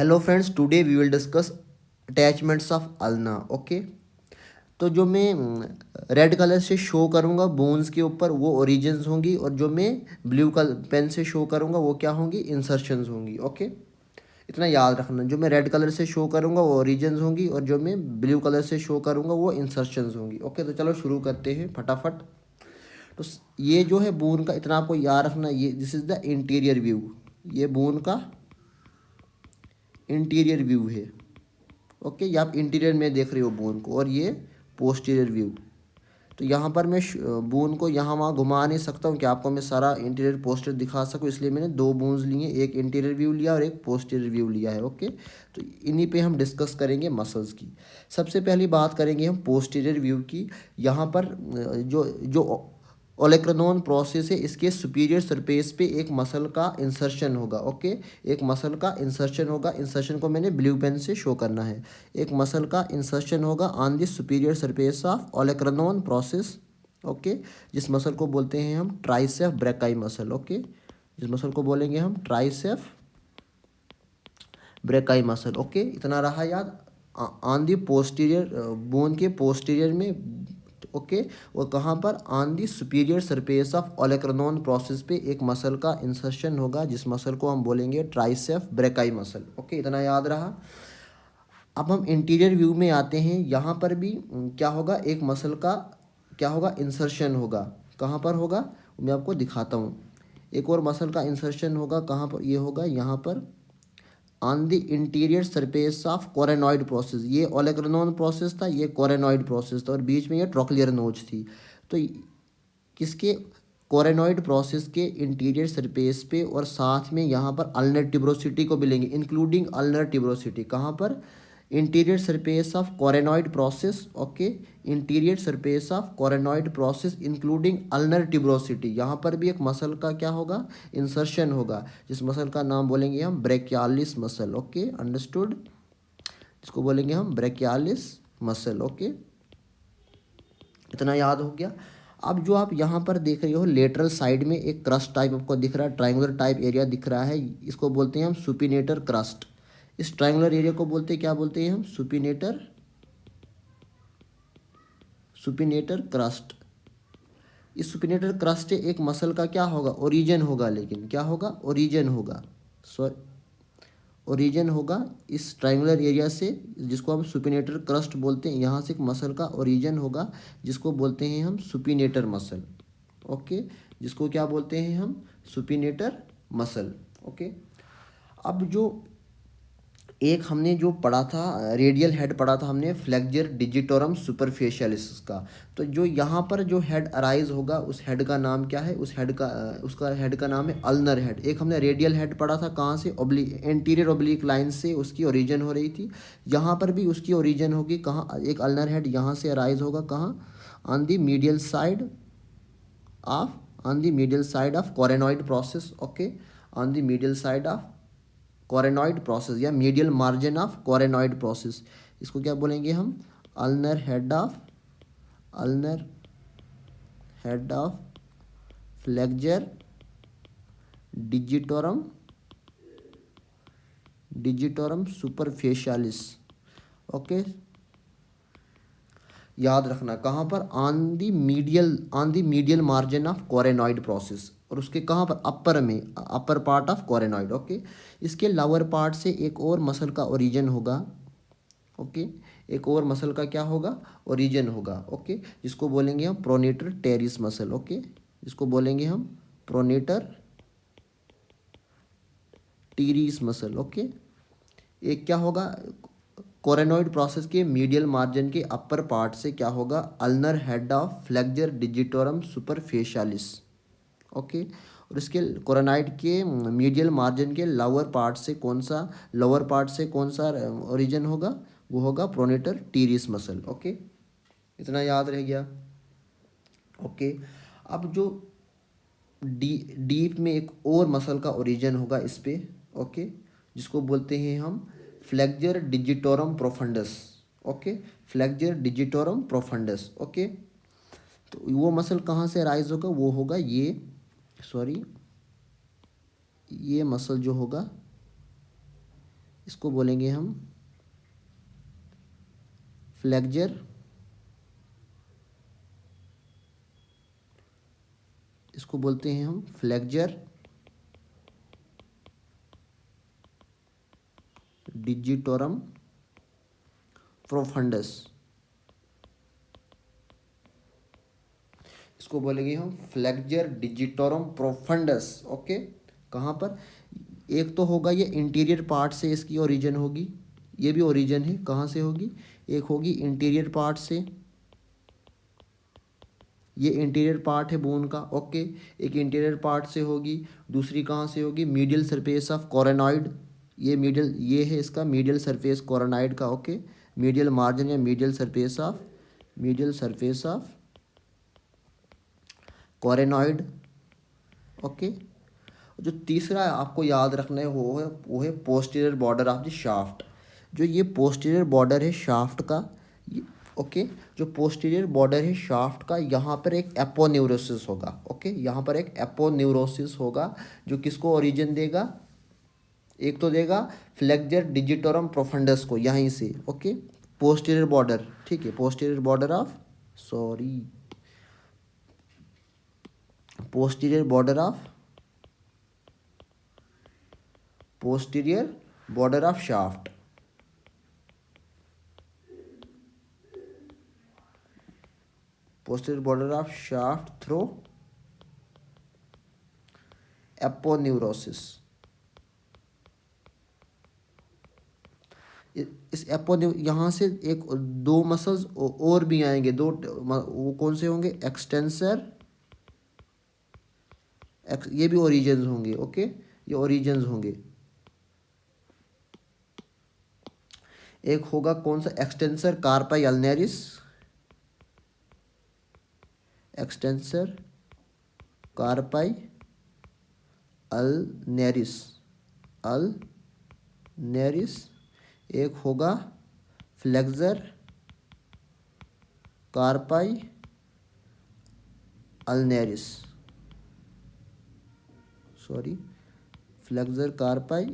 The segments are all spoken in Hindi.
Hello friends, today we will discuss attachments of ulna. Okay, तो जो मैं रेड कलर से शो करूँगा बोन्स के ऊपर वो ओरिजिन्स होंगी, और जो मैं ब्लू कलर पेन से शो करूँगा वो क्या होंगी, इंसर्शंस होंगी। ओके, इतना याद रखना, जो मैं रेड कलर से शो करूँगा वो ओरिजिन्स होंगी, और जो मैं ब्लू कलर से शो करूँगा वो इंसर्शंस होंगी। ओके, तो चलो शुरू करते हैं फटाफट। तो ये जो है बोन का, इतना आपको याद रखना, ये this is the interior view. ये बोन का इंटीरियर व्यू है। ओके, ये आप इंटीरियर में देख रहे हो बोन को, और ये पोस्टीरियर व्यू। तो यहाँ पर मैं बोन को यहाँ वहाँ घुमा नहीं सकता हूँ कि आपको मैं सारा इंटीरियर पोस्टीरियर दिखा सकूँ, इसलिए मैंने दो बोन्स लिए, एक इंटीरियर व्यू लिया और एक पोस्टीरियर व्यू लिया है। ओके, तो इन्हीं पे हम डिस्कस करेंगे मसल्स की। सबसे पहली बात करेंगे हम पोस्टीरियर व्यू की। यहाँ पर जो जो ओलेक्रानोन प्रोसेस है, इसके सुपीरियर सरफेस पे एक मसल का इंसर्शन होगा। ओके, एक मसल का इंसर्शन होगा। इंसर्शन को मैंने ब्लू पेन से शो करना है। एक मसल का इंसर्शन होगा on the superior surface of olecranon process. Okay, जिस मसल को बोलते हैं हम ट्राइसेप ब्रैकाई मसल। ओके, जिस मसल को बोलेंगे हम ट्राइसेप ब्रैकाई मसल। ओके, इतना रहा याद। ऑन दी पोस्टीरियर बोन के पोस्टीरियर में। ओके, और कहाँ पर, on the superior surface of olecranon process पे एक मसल का इंसर्शन होगा, जिस मसल को हम बोलेंगे ट्राइसेप ब्रैकाई मसल। ओके, इतना याद रहा। अब हम इंटीरियर व्यू में आते हैं। यहाँ पर भी क्या होगा, एक मसल का क्या होगा, इंसर्शन होगा। कहाँ पर होगा, मैं आपको दिखाता हूँ। एक और मसल का इंसर्शन होगा, कहाँ पर ये होगा, यहाँ पर on the interior surface of coronoid process. ये ओलेग्रेनोन प्रोसेस था, ये कोरेनॉइड प्रोसेस था, और बीच में ये ट्रोक्लियर नोच थी। तो किसके, कोरेनॉइड प्रोसेस के इंटीरियर सरफेस पे, और साथ में यहाँ पर अल्नर ट्यूबरोसिटी को मिलेंगे, इंक्लूडिंग अल्नर ट्यूबरोसिटी। कहाँ पर, interior surface of coronoid process. Okay, interior surface of coronoid process including ulnar tuberosity. यहाँ पर भी एक मसल का क्या होगा, इंसर्शन होगा, जिस मसल का नाम बोलेंगे हम ब्रेकियालिस मसल। ओके, अंडरस्टूड, जिसको बोलेंगे हम ब्रेकियालिस मसल। ओके, इतना याद हो गया। अब जो आप यहाँ पर देख रहे हो, लेटरल साइड में एक क्रस्ट टाइप आपको दिख रहा है, ट्रायंगुलर टाइप एरिया दिख रहा है, इसको बोलते हैं हम सुपिनेटर क्रस्ट। इस ट्रायंगुलर एरिया को बोलते हैं, क्या बोलते हैं हम, सुपिनेटर सुपिनेटर क्रस्ट। इस सुपिनेटर क्रस्ट से एक मसल का क्या होगा, ओरिजिन होगा, लेकिन क्या होगा, ओरिजिन होगा, सॉरी, ओरिजिन होगा इस ट्रायंगुलर एरिया से, जिसको हम सुपिनेटर क्रस्ट बोलते हैं। यहाँ से एक मसल का ओरिजिन होगा, जिसको बोलते हैं हम सुपिनेटर मसल। ओके, जिसको क्या बोलते हैं हम, सुपिनेटर मसल। ओके, अब जो एक हमने जो पढ़ा था, रेडियल हेड पढ़ा था हमने, फ्लेक्जर डिजिटोरम सुपरफिशियलिस का। तो जो यहाँ पर जो हेड अराइज होगा, उस हेड का नाम क्या है, उस हेड का उसका हेड का नाम है अल्नर हेड। एक हमने रेडियल हेड पढ़ा था, कहाँ से, एंटीरियर ओब्लिक लाइन से उसकी ओरिजिन हो रही थी। यहाँ पर भी उसकी ओरिजिन होगी, कहाँ, एक अल्नर हेड यहाँ से अराइज होगा, कहाँ, on the medial side of coronoid process. Okay, on the medial side of coronoid process, या medial margin of coronoid process. इसको क्या बोलेंगे हम, ulnar head of flexor digitorum superficialis. Okay, याद रखना, कहाँ पर, on the medial margin of coronoid process, और उसके कहाँ पर, अपर में, upper part of coronoid. Okay, इसके लोअर पार्ट से एक और मसल का ओरिजिन होगा। ओके, एक और मसल का क्या होगा, ओरिजिन होगा। ओके, जिसको बोलेंगे हम प्रोनेटर टेरिस मसल। ओके, जिसको बोलेंगे हम प्रोनेटर टीरिस मसल। ओके, एक क्या होगा, कोरेनॉइड प्रोसेस के मीडियल मार्जिन के अपर पार्ट से क्या होगा, ulnar head of flexor digitorum superficialis. Okay, और इसके कोरोनाइड के मीडियल मार्जिन के लोअर पार्ट से कौन सा ओरिजिन होगा, वो होगा प्रोनेटर टीरिस मसल। ओके, इतना याद रह गया। ओके, अब जो डीप में एक और मसल का ओरिजिन होगा इस पे। ओके, जिसको बोलते हैं हम flexor digitorum profundis. Okay, flexor digitorum profundis. Okay, तो वो मसल कहाँ से राइज होगा, वो होगा ये मसल जो होगा, इसको बोलेंगे हम फ्लेक्जर, इसको बोलते हैं हम फ्लेक्जर डिजिटोरम प्रोफंडस, इसको बोलेंगे हम फ्लेक्जर डिजिटोरम प्रोफंडस। ओके, कहाँ पर, एक तो होगा ये इंटीरियर पार्ट से इसकी ओरिजिन होगी, ये भी ओरिजिन है, कहाँ से होगी, एक होगी इंटीरियर पार्ट से, ये इंटीरियर पार्ट है बोन का। ओके, एक इंटीरियर पार्ट से होगी, दूसरी कहाँ से होगी, मीडियल सरफेस ऑफ कोरोनॉइड, ये मीडियल, ये है इसका मीडियल सरफेस कोरोनॉइड का। ओके, मीडियल मार्जिन या medial surface of coronoid. Okay, जो तीसरा आपको याद रखना है वो है posterior border of the shaft. जो ये पोस्टीरियर बॉर्डर है शाफ्ट का, ओके, जो पोस्टीरियर बॉर्डर है शाफ्ट का, यहाँ पर एक एपोन्यूरोसिस होगा। ओके, यहाँ पर एक एपोन्यूरोसिस होगा जो किसको ओरिजिन देगा, एक तो देगा फ्लेक्जर डिजिटोरम प्रोफंडस को यहीं से। ओके, पोस्टीरियर बॉर्डर, ठीक है, posterior border of posterior border of shaft, posterior border of shaft through aponeurosis। इस एपोन्यू यहाँ से एक दो मसल्स और भी आएंगे, दो, वो कौन से होंगे, एक्सटेंसर, ये भी ओरिजिन्स होंगे। ओके, ये ओरिजिन्स होंगे। एक होगा कौन सा, एक्सटेंसर कार्पाई अल्नेरिस, एक्सटेंसर कार्पाई अल्नेरिस, एक होगा फ्लेक्सर कार्पाई अल्नेरिस, फ्लेक्सर कार्पाई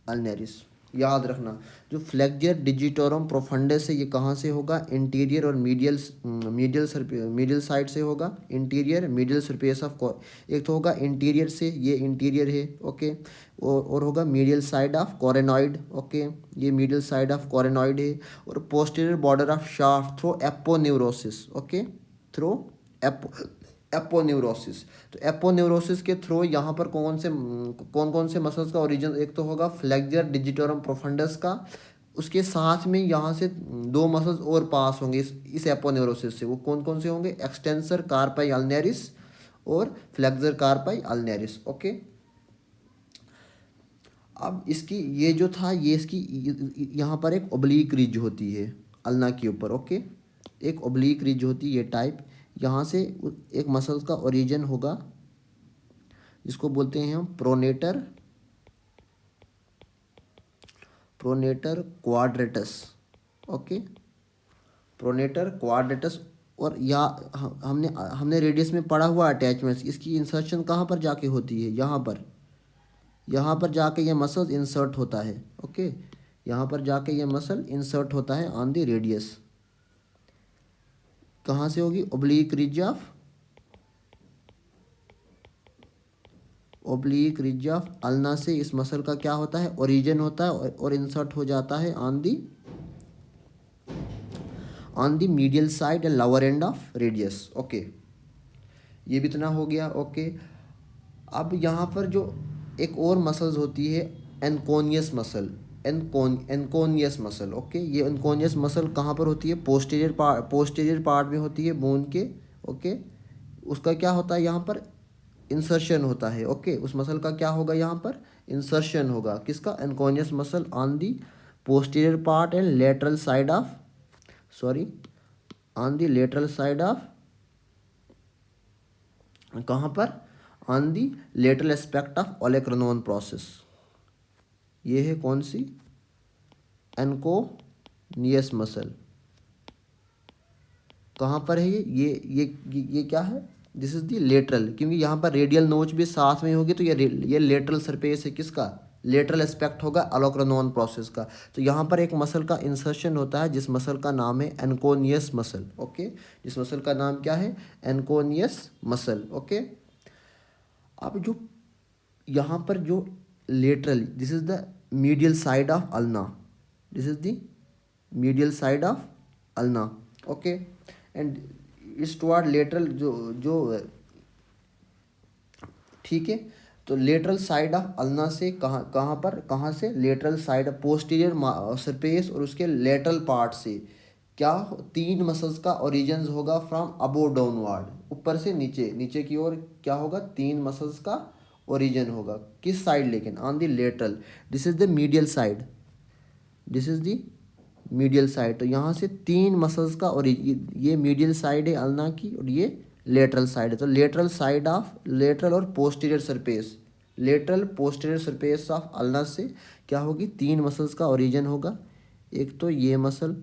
अल्नेरिस। याद रखना, जो फ्लेक्सर डिजिटोरम प्रोफंडस है ये कहाँ से होगा, इंटीरियर और मीडियल साइड से होगा, इंटीरियर मीडियल सरफेस ऑफ, एक तो होगा इंटीरियर से, ये इंटीरियर है। ओके, और होगा medial side of coronoid. Okay, ये मीडियल साइड ऑफ कोरोनॉइड है, और posterior border of shaft through aponeurosis. Okay, through aponeurosis. तो एपोन्यूरोसिस के थ्रू यहाँ पर कौन कौन से मसल्स का ओरिजिन, एक तो होगा फ्लेक्सर डिजिटोरम प्रोफंडस का, उसके साथ में यहाँ से दो मसल्स और पास होंगे इस एपोन्यूरोसिस से, वो कौन कौन से होंगे, एक्सटेंसर कार्पाई अल्नेरिस और फ्लेक्सर कार्पाई अल्नेरिस। ओके, अब इसकी ये जो था, ये इसकी यहाँ पर एक ओब्लीक रिज होती है अल्ना के ऊपर। ओके, एक ओब्लीक रिज होती है, ये टाइप, यहाँ से एक मसल्स का ओरिजिन होगा जिसको बोलते हैं हम pronator quadratus. Okay, pronator quadratus. और या हमने रेडियस में पढ़ा हुआ अटैचमेंट्स, इसकी इंसर्शन कहाँ पर जाके होती है, यहाँ पर जाके ये मसल इंसर्ट होता है। ओके, यहाँ पर जाके ये मसल इंसर्ट होता है ऑन द रेडियस, कहाँ से होगी, ओब्लीक रिज ऑफ अल्ना से इस मसल का क्या होता है, ओरिजिन होता है, और इंसर्ट हो जाता है on the medial side and lower end of radius. Okay, ये भी इतना हो गया। ओके, अब यहाँ पर जो एक और मसल्स होती है, एनकोनियस मसल। ओके, ये एनकोनियस मसल कहाँ पर होती है, पोस्टीरियर पार्ट में होती है बोन के। ओके, उसका क्या होता है, यहाँ पर इंसर्शन होता है। ओके, उस मसल का क्या होगा, यहाँ पर इंसर्शन होगा, किसका, anconeus muscle on the posterior part and lateral side of कहाँ पर, on the lateral aspect of olecranon process. ये है कौन सी, एनकोनियस मसल। कहाँ पर है ये क्या है, दिस इज दी लेटरल, क्योंकि यहाँ पर रेडियल नोच भी साथ में होगी, तो ये लेटरल सरफेस है, किसका, लेटरल एस्पेक्ट होगा ओलोक्रानोन प्रोसेस का। तो यहाँ पर एक मसल का इंसर्शन होता है जिस मसल का नाम है एनकोनियस मसल। ओके, जिस मसल का नाम क्या है? Anconeus muscle. ओके, अब जो यहाँ पर जो laterally, this is the medial side of ulna, this is the medial side of ulna. Okay, and इस टुवर्ड लेटरल जो जो ठीक है। तो लेटरल साइड ऑफ अल्ना से कहाँ से? लेटरल साइड पोस्टीरियर सरफेस और उसके लेटरल पार्ट से क्या तीन मसल्स का ओरिजिन होगा फ्रॉम अबो डाउनवर्ड, ऊपर से नीचे, नीचे की ओर क्या होगा? तीन मसल्स का ओरिजिन होगा। किस साइड? लेकिन on the lateral, this is the medial side, this is the medial side. तो यहाँ से तीन मसल्स का ओरिजिन, ये मीडियल साइड है अल्ना की और ये लेटरल साइड है। तो लेटरल साइड ऑफ लेटरल और posterior surface, lateral posterior surface of ulna से क्या होगी? तीन मसल्स का ओरिजिन होगा। एक तो ये मसल,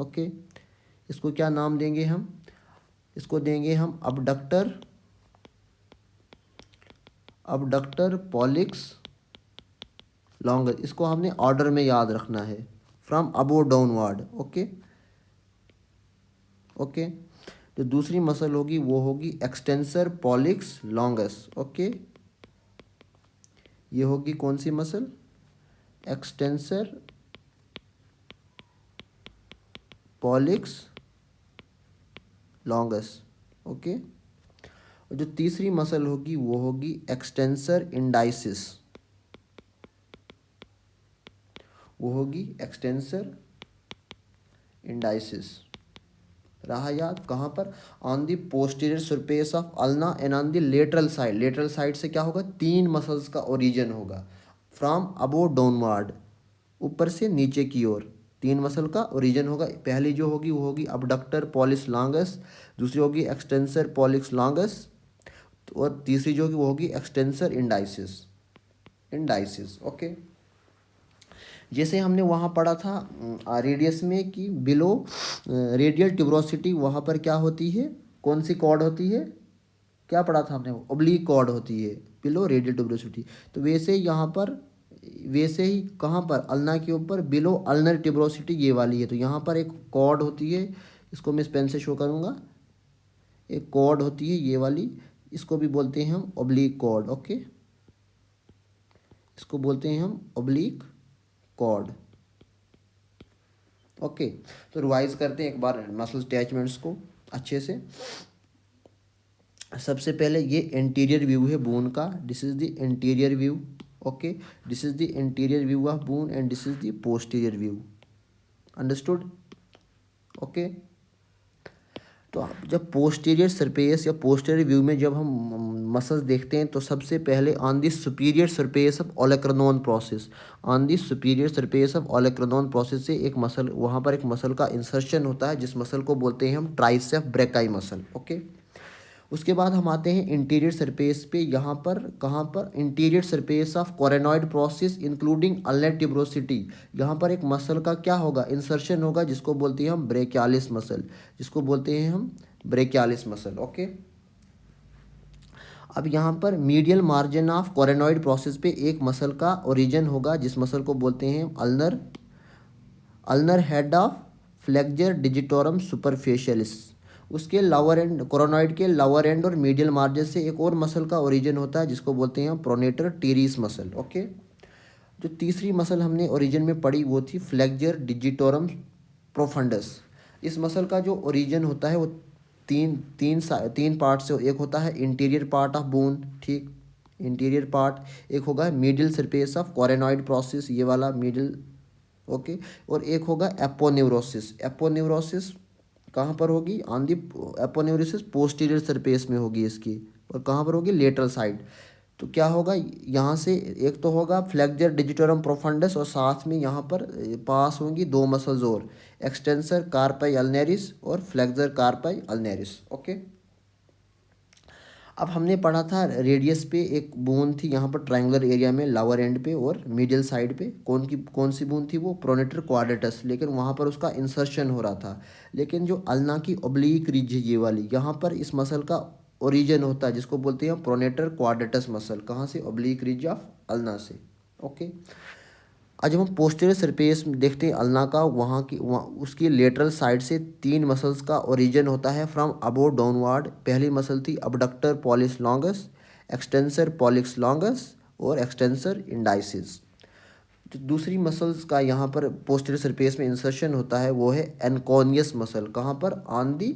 ओके, इसको क्या नाम देंगे हम? इसको देंगे हम अबडक्टर, अबडक्टर पॉलिक्स लॉन्गर। इसको हमने ऑर्डर में याद रखना है, from above downward. Okay okay. जो दूसरी मसल होगी वो होगी एक्सटेंसर पॉलिक्स लॉन्गस। ओके, ये होगी कौन सी मसल? Extensor पॉलिक्स longus. ओके, और जो तीसरी मसल होगी वो होगी एक्सटेंसर इंडाइसिस, वो होगी एक्सटेंसर इंडाइसिस। रहा याद? कहाँ पर? On the posterior surface of ulna and on the lateral side, lateral side से क्या होगा? तीन मसल्स का ओरिजिन होगा फ्रॉम अबो डाउनवर्ड, ऊपर से नीचे की ओर तीन मसल का ओरिजिन होगा। पहली जो होगी वो होगी अबडक्टर पॉलिस लॉन्गस, दूसरी होगी एक्सटेंसर पॉलिक्स लॉन्गस, और तीसरी जो होगी वो होगी एक्सटेंसर इंडाइसिस, इंडाइसिस। ओके, जैसे हमने वहाँ पढ़ा था रेडियस में कि बिलो रेडियल ट्यूबरोसिटी, वहाँ पर क्या होती है? कौन सी कॉर्ड होती है? क्या पढ़ा था हमने? ओब्लीक कॉर्ड होती है बिलो रेडियल ट्यूबरोसिटी। तो वैसे यहाँ पर, वैसे ही कहाँ पर? अल्ना के ऊपर बिलो अल्नर ट्यूबरोसिटी ये वाली है। तो यहाँ पर एक कॉर्ड होती है, इसको मैं इस पेन से शो करूँगा। एक कॉर्ड होती है ये वाली, इसको भी बोलते हैं हम ओब्लीक कॉर्ड। ओके, इसको बोलते हैं हम ओब्लीक कॉर्ड। ओके, तो रिवाइज करते हैं एक बार मसल अटैचमेंट्स को अच्छे से। सबसे पहले ये इंटीरियर व्यू है बोन का, this is the interior view. Okay, this is the interior view of bone and this is the posterior view. Understood? Okay, तो जब पोस्टीरियर सरफेस या पोस्टीरियर व्यू में जब हम मसल्स देखते हैं तो सबसे पहले on the superior surface of olecranon process, on the superior surface of olecranon process से एक मसल, वहाँ पर एक मसल का इंसर्शन होता है जिस मसल को बोलते हैं हम ट्राइसेप ब्रेकाई मसल। ओके, उसके बाद हम आते हैं इंटीरियर सरफेस पे। यहाँ पर कहाँ पर? Interior surface of coronoid process including ulnar tuberosity. यहाँ पर एक मसल का क्या होगा? इंसर्शन होगा जिसको बोलते हैं हम ब्रेकियालिस मसल, जिसको बोलते हैं हम ब्रेकियालिस मसल। ओके, अब यहाँ पर medial margin of coronoid process पे एक मसल का ओरिजिन होगा जिस मसल को बोलते हैं ulnar, ulnar head of flexor digitorum superficialis. उसके लोअर एंड, कोरोनॉइड के लोअर एंड और मीडियल मार्जिन से एक और मसल का ओरिजिन होता है जिसको बोलते हैं प्रोनेटर टीरीस मसल। ओके, जो तीसरी मसल हमने ओरिजिन में पढ़ी वो थी फ्लेक्सर डिजिटोरम प्रोफंडस। इस मसल का जो ओरिजिन होता है वो तीन पार्ट से एक होता है इंटीरियर पार्ट ऑफ बोन, ठीक, इंटीरियर पार्ट। एक होगा middle surface of coronoid process, ये वाला मिडिल। ओके, और एक होगा एपोन्यूरोसिस। एपोन्यूरोसिस कहाँ पर होगी? On the aponeurosis posterior surface में होगी इसकी, और कहाँ पर होगी? Lateral side. तो क्या होगा यहाँ से? एक तो होगा फ्लेक्सर डिजिटोरम प्रोफंडस और साथ में यहाँ पर पास होंगी दो मसल्स और, एक्सटेंसर कार्पाई अल्नेरिस और फ्लेक्सर कार्पाई अल्नेरिस। ओके, अब हमने पढ़ा था रेडियस पे एक बोन थी यहाँ पर ट्रायंगुलर एरिया में लोअर एंड पे और मिडिल साइड पे, कौन सी बोन थी? वो प्रोनेटर क्वाड्रेटस, लेकिन वहाँ पर उसका इंसर्शन हो रहा था। लेकिन जो अल्ना की ओब्लीक रिज है ये वाली, यहाँ पर इस मसल का ओरिजिन होता है जिसको बोलते हैं प्रोनेटर क्वाड्रेटस मसल। कहाँ से? ओब्लीक रिज ऑफ अल्ना से। ओके, आज जब हम पोस्टीरियर सरफेस में देखते हैं अल्ना का, वहाँ उसकी लेटरल साइड से 3 मसल्स का ओरिजिन होता है फ्रॉम अबोव डाउनवर्ड। पहली मसल थी abductor polish longus, extensor पॉलिक्स longus और एक्सटेंसर इंडाइसिस। जो दूसरी मसल्स का यहाँ पर पोस्टीरियर सरफेस में इंसर्शन होता है वो है एनकोनियस मसल। कहाँ पर? ऑन दी